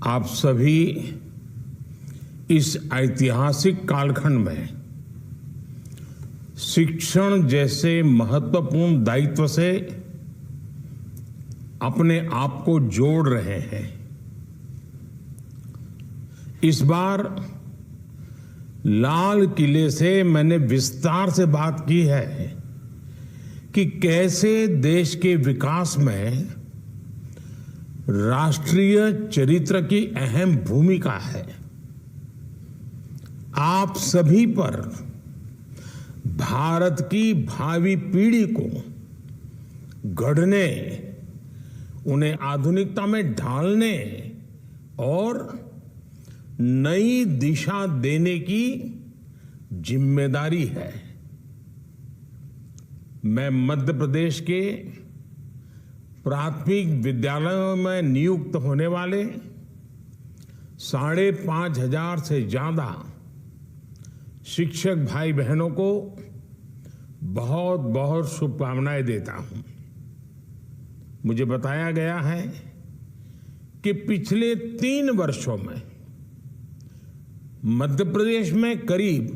आप सभी इस ऐतिहासिक कालखंड में शिक्षण जैसे महत्वपूर्ण दायित्व से अपने आप को जोड़ रहे हैं। इस बार लाल किले से मैंने विस्तार से बात की है कि कैसे देश के विकास में राष्ट्रीय चरित्र की अहम भूमिका है। आप सभी पर भारत की भावी पीढ़ी को गढ़ने, उन्हें आधुनिकता में ढालने और नई दिशा देने की जिम्मेदारी है। मैं मध्य प्रदेश के प्राथमिक विद्यालयों में नियुक्त होने वाले 5,500 से ज्यादा शिक्षक भाई बहनों को बहुत बहुत शुभकामनाएं देता हूं। मुझे बताया गया है कि पिछले 3 वर्षों में मध्य प्रदेश में करीब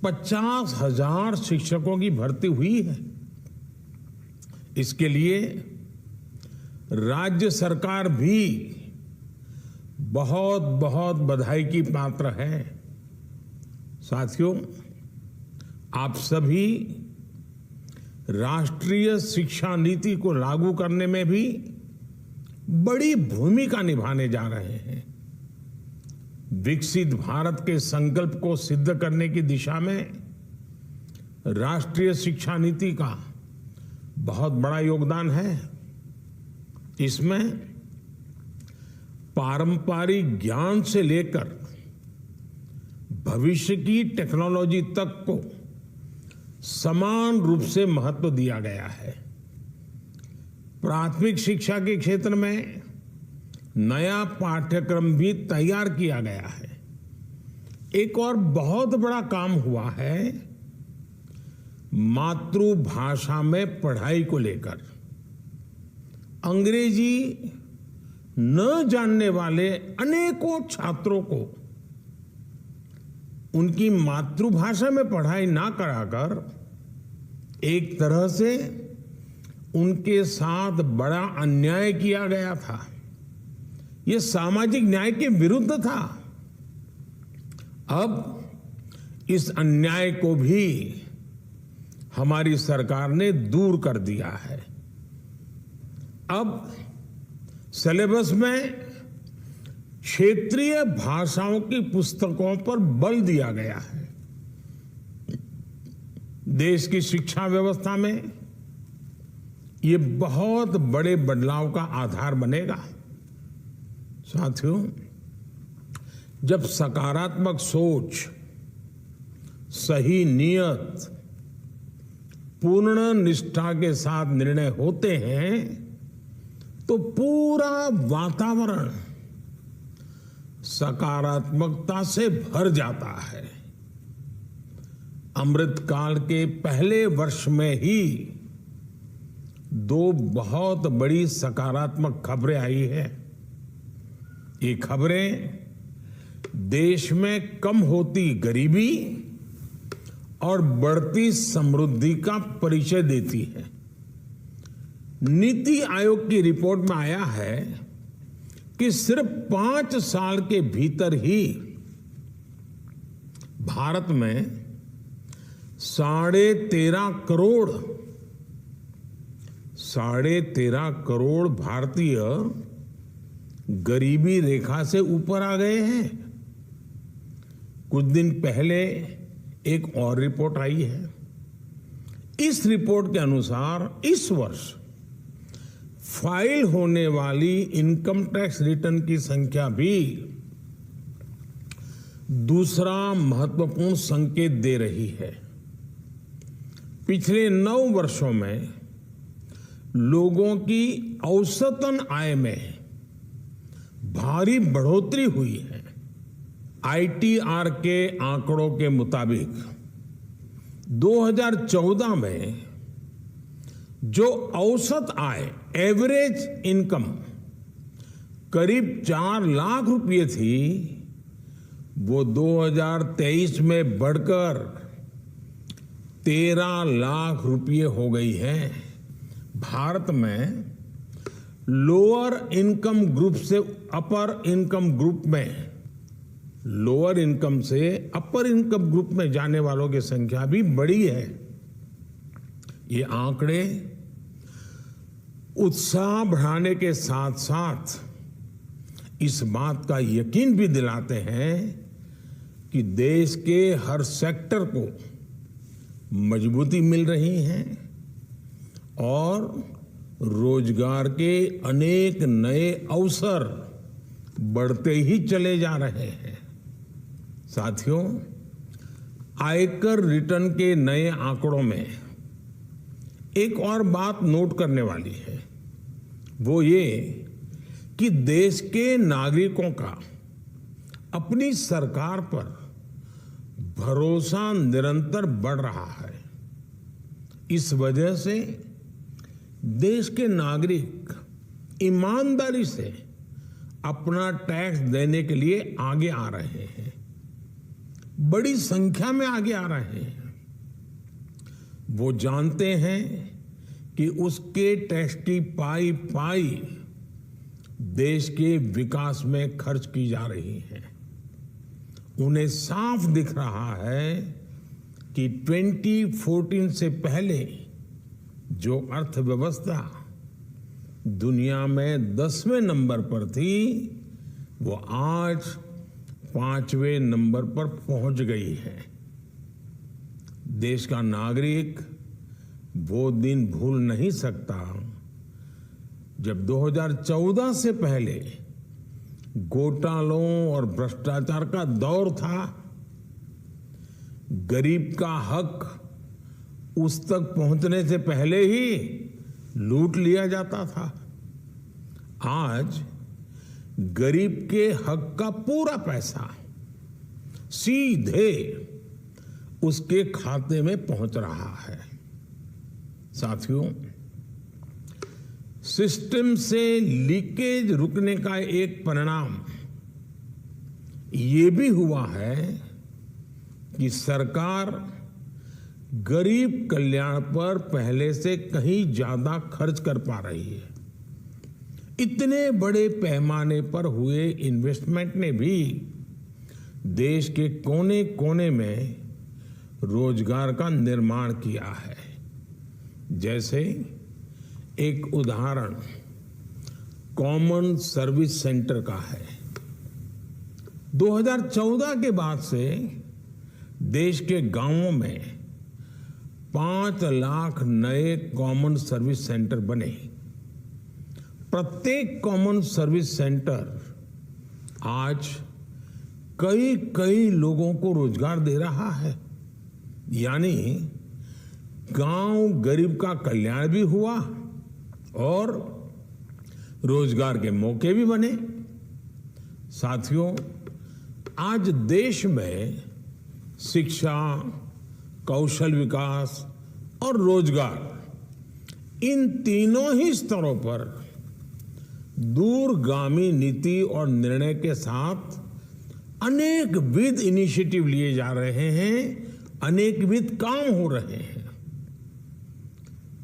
50,000 शिक्षकों की भर्ती हुई है। इसके लिए राज्य सरकार भी बहुत बहुत बधाई की पात्र है। साथियों, आप सभी राष्ट्रीय शिक्षा नीति को लागू करने में भी बड़ी भूमिका निभाने जा रहे हैं। विकसित भारत के संकल्प को सिद्ध करने की दिशा में राष्ट्रीय शिक्षा नीति का बहुत बड़ा योगदान है। इसमें पारंपरिक ज्ञान से लेकर भविष्य की टेक्नोलॉजी तक को समान रूप से महत्व दिया गया है। प्राथमिक शिक्षा के क्षेत्र में नया पाठ्यक्रम भी तैयार किया गया है। एक और बहुत बड़ा काम हुआ है मातृभाषा में पढ़ाई को लेकर। अंग्रेजी न जानने वाले अनेकों छात्रों को उनकी मातृभाषा में पढ़ाई ना कराकर एक तरह से उनके साथ बड़ा अन्याय किया गया था। यह सामाजिक न्याय के विरुद्ध था। अब इस अन्याय को भी हमारी सरकार ने दूर कर दिया है। अब सिलेबस में क्षेत्रीय भाषाओं की पुस्तकों पर बल दिया गया है। देश की शिक्षा व्यवस्था में ये बहुत बड़े बदलाव का आधार बनेगा। साथियों, जब सकारात्मक सोच, सही नियत, पूर्ण निष्ठा के साथ निर्णय होते हैं तो पूरा वातावरण सकारात्मकता से भर जाता है। अमृतकाल के पहले वर्ष में ही 2 बहुत बड़ी सकारात्मक खबरें आई है। ये खबरें देश में कम होती गरीबी और बढ़ती समृद्धि का परिचय देती है। नीति आयोग की रिपोर्ट में आया है कि सिर्फ 5 साल के भीतर ही भारत में 13.5 करोड़ भारतीय गरीबी रेखा से ऊपर आ गए हैं। कुछ दिन पहले एक और रिपोर्ट आई है। इस रिपोर्ट के अनुसार इस वर्ष फाइल होने वाली इनकम टैक्स रिटर्न की संख्या भी दूसरा महत्वपूर्ण संकेत दे रही है। पिछले 9 वर्षों में लोगों की औसतन आय में भारी बढ़ोतरी हुई है। आईटीआर के आंकड़ों के मुताबिक 2014 में जो औसत आय, एवरेज इनकम करीब 4 लाख रुपए थी, वो 2023 में बढ़कर 13 लाख रुपए हो गई है। भारत में लोअर इनकम ग्रुप से अपर इनकम ग्रुप में, लोअर इनकम से अपर इनकम ग्रुप में जाने वालों की संख्या भी बढ़ी है। ये आंकड़े उत्साह बढ़ाने के साथ साथ इस बात का यकीन भी दिलाते हैं कि देश के हर सेक्टर को मजबूती मिल रही है और रोजगार के अनेक नए अवसर बढ़ते ही चले जा रहे हैं। साथियों, आयकर रिटर्न के नए आंकड़ों में एक और बात नोट करने वाली है, वो ये कि देश के नागरिकों का अपनी सरकार पर भरोसा निरंतर बढ़ रहा है। इस वजह से देश के नागरिक ईमानदारी से अपना टैक्स देने के लिए आगे आ रहे हैं, बड़ी संख्या में आगे आ रहे हैं। वो जानते हैं कि उसके टैक्स की पाई पाई देश के विकास में खर्च की जा रही है। उन्हें साफ दिख रहा है कि 2014 से पहले जो अर्थव्यवस्था दुनिया में 10वें नंबर पर थी, वो आज 5वें नंबर पर पहुंच गई है। देश का नागरिक वो दिन भूल नहीं सकता जब 2014 से पहले घोटालों और भ्रष्टाचार का दौर था। गरीब का हक उस तक पहुंचने से पहले ही लूट लिया जाता था। आज गरीब के हक का पूरा पैसा सीधे उसके खाते में पहुंच रहा है। साथियों, सिस्टम से लीकेज रुकने का एक परिणाम ये भी हुआ है कि सरकार गरीब कल्याण पर पहले से कहीं ज्यादा खर्च कर पा रही है। इतने बड़े पैमाने पर हुए इन्वेस्टमेंट ने भी देश के कोने कोने में रोजगार का निर्माण किया है। जैसे एक उदाहरण कॉमन सर्विस सेंटर का है। 2014 के बाद से देश के गांवों में 5 लाख नए कॉमन सर्विस सेंटर बने। प्रत्येक कॉमन सर्विस सेंटर आज कई कई लोगों को रोजगार दे रहा है। यानी गांव गरीब का कल्याण भी हुआ और रोजगार के मौके भी बने। साथियों, आज देश में शिक्षा, कौशल विकास और रोजगार, इन तीनों ही स्तरों पर दूरगामी नीति और निर्णय के साथ अनेकविध इनिशिएटिव लिए जा रहे हैं, अनेकविध काम हो रहे हैं।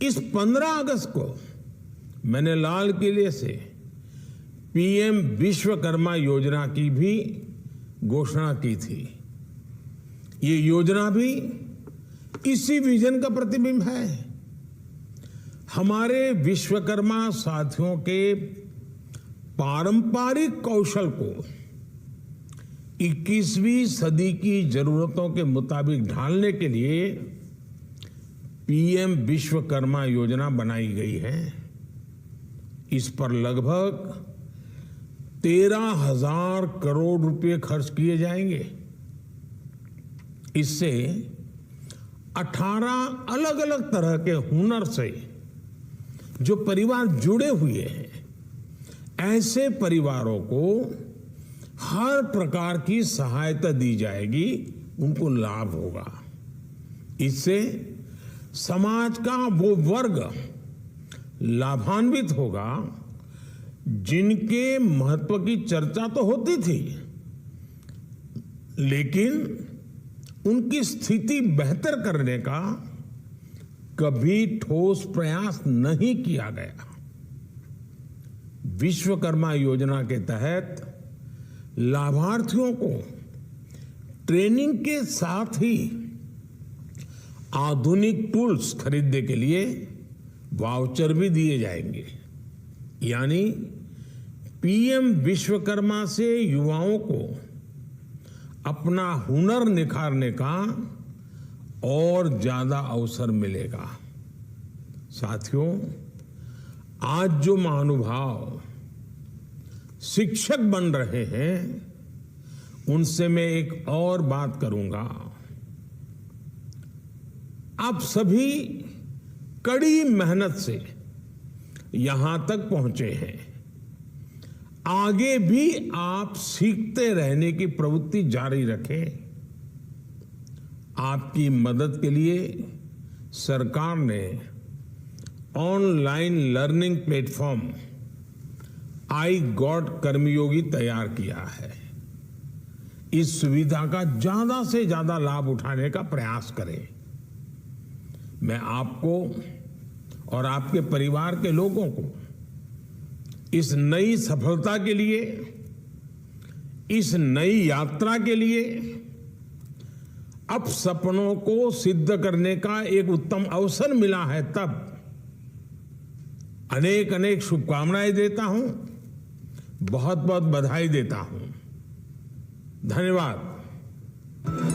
इस 15 अगस्त को मैंने लाल किले से पीएम विश्वकर्मा योजना की भी घोषणा की थी। ये योजना भी इसी विजन का प्रतिबिंब है। हमारे विश्वकर्मा साथियों के पारंपरिक कौशल को 21वीं सदी की जरूरतों के मुताबिक ढालने के लिए पीएम विश्वकर्मा योजना बनाई गई है। इस पर लगभग 13,000 करोड़ रुपए खर्च किए जाएंगे। इससे 18 अलग अलग तरह के हुनर से जो परिवार जुड़े हुए हैं, ऐसे परिवारों को हर प्रकार की सहायता दी जाएगी, उनको लाभ होगा। इससे समाज का वो वर्ग लाभान्वित होगा जिनके महत्व की चर्चा तो होती थी, लेकिन उनकी स्थिति बेहतर करने का कभी ठोस प्रयास नहीं किया गया। विश्वकर्मा योजना के तहत लाभार्थियों को ट्रेनिंग के साथ ही आधुनिक टूल्स खरीदने के लिए वाउचर भी दिए जाएंगे। यानी पीएम विश्वकर्मा से युवाओं को अपना हुनर निखारने का और ज्यादा अवसर मिलेगा। साथियों, आज जो महानुभाव शिक्षक बन रहे हैं, उनसे मैं एक और बात करूंगा। आप सभी कड़ी मेहनत से यहां तक पहुंचे हैं। आगे भी आप सीखते रहने की प्रवृत्ति जारी रखें। आपकी मदद के लिए सरकार ने online learning platform iGOT Karmayogi तैयार किया है। इस सुविधा का ज्यादा से ज्यादा लाभ उठाने का प्रयास करें। मैं आपको और आपके परिवार के लोगों को इस नई सफलता के लिए, इस नई यात्रा के लिए, अब सपनों को सिद्ध करने का एक उत्तम अवसर मिला है, तब अनेक अनेक शुभकामनाएं देता हूं, बहुत बहुत बधाई देता हूं। धन्यवाद।